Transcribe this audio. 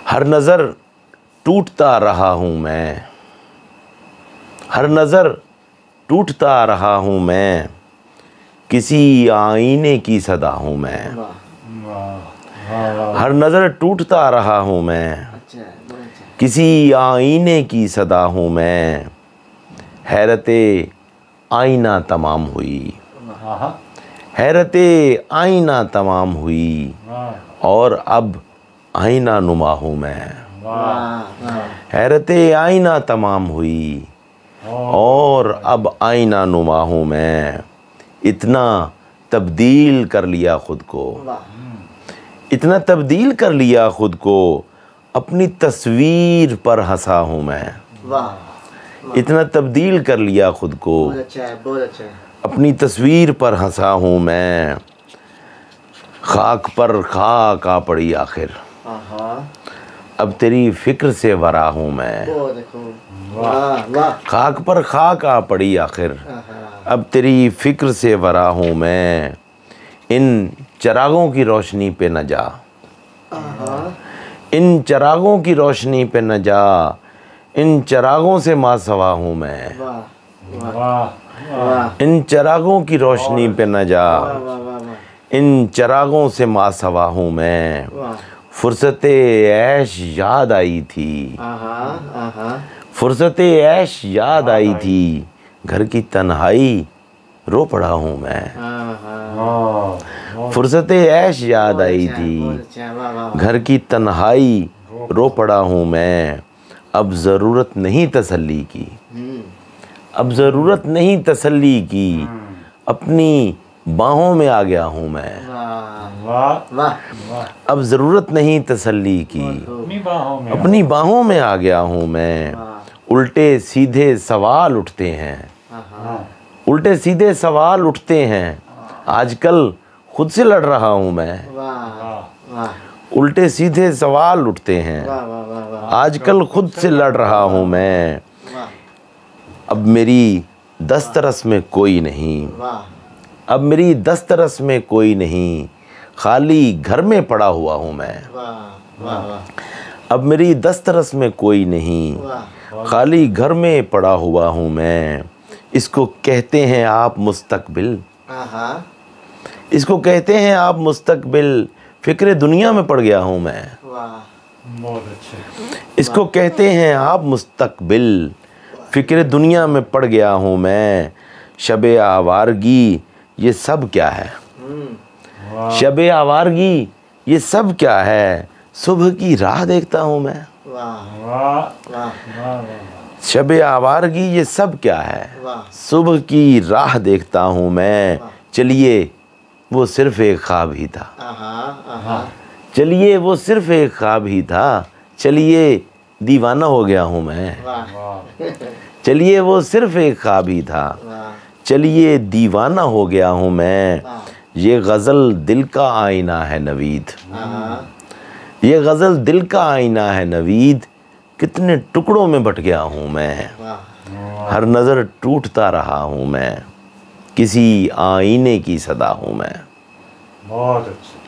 हर नज़र टूटता रहा हूँ मैं, हर नज़र टूटता रहा हूँ मैं, किसी आईने की सदा हूँ मैं। हर नज़र टूटता रहा हूँ मैं, किसी आईने की सदा हूँ मैं। हैरते आईना तमाम हुई, हैरते आईना तमाम हुई, और अब आईना नुमा हूँ मैं। हैरते आईना तमाम हुई, और अब आईना नुमा हूँ मैं। इतना तब्दील कर लिया खुद को, इतना तब्दील कर लिया खुद को, अपनी तस्वीर पर हंसा हूँ मैं। इतना तब्दील कर लिया खुद को, बहुत अच्छा है। अपनी तस्वीर पर हंसा हूँ मैं। खाक पर खाक आ पड़ी आखिर, अब तेरी फिक्र से वरा हूँ मैं। खाक पर खाक आ पड़ी आखिर, अब तेरी फिक्र से वरा हूँ मैं। इन चिरागों की रोशनी पे न जा, इन चिरागों की रोशनी पे न जा, इन चिरागों से मासवा हूँ मैं। इन चिरागों की रोशनी पे न जा, इन चिरागों से मासवा हूँ मैं। फुर्सते ऐश याद आई थी, फुर्सते ऐश याद आई थी, घर की तन्हाई रो पड़ा हूँ मैं। फुर्सते ऐश याद आई थी, घर की तन्हाई रो पड़ा हूँ मैं। अब ज़रूरत नहीं तसल्ली की, अब ज़रूरत नहीं तसल्ली की, अपनी बाहों में आ गया हूँ मैं। अब ज़रूरत नहीं तसल्ली की, अपनी बाहों में आ गया हूँ मैं। उल्टे सीधे सवाल उठते हैं, उल्टे सीधे सवाल उठते हैं, आजकल खुद से लड़ रहा हूँ मैं। उल्टे सीधे सवाल उठते हैं, आजकल खुद से लड़ रहा हूँ मैं। अब मेरी दस्तरस में कोई नहीं, अब मेरी दस्तरस में कोई नहीं, खाली घर में पड़ा हुआ हूँ मैं। अब मेरी दस्तरस में कोई नहीं, खाली घर में पड़ा हुआ हूँ मैं। इसको कहते हैं आप मुस्तकबिल, इसको कहते हैं आप मुस्तकबिल, फिक्र दुनिया में पड़ गया हूँ मैं। बहुत अच्छे। इसको कहते हैं आप मुस्तकबिल, फिक्र दुनिया में पड़ गया हूँ मैं। शबे आवारगी ये सब क्या है, शबे आवारगी ये सब क्या है, सुबह की राह देखता हूँ मैं। शबे आवारगी ये सब क्या है, सुबह की राह देखता हूँ मैं। चलिए वो सिर्फ एक ख्वाब ही था, चलिए वो सिर्फ एक ख्वाब ही था, चलिए दीवाना हो गया हूँ मैं। चलिए वो सिर्फ एक ख्वाब ही था, चलिए दीवाना हो गया हूँ मैं। ये गज़ल दिल का आईना है नवीद, ये गज़ल दिल का आईना है नवीद, कितने टुकड़ों में बट गया हूँ मैं। हर नज़र टूटता रहा हूँ मैं, किसी आईने की सदा हूँ मैं। बहुत अच्छा।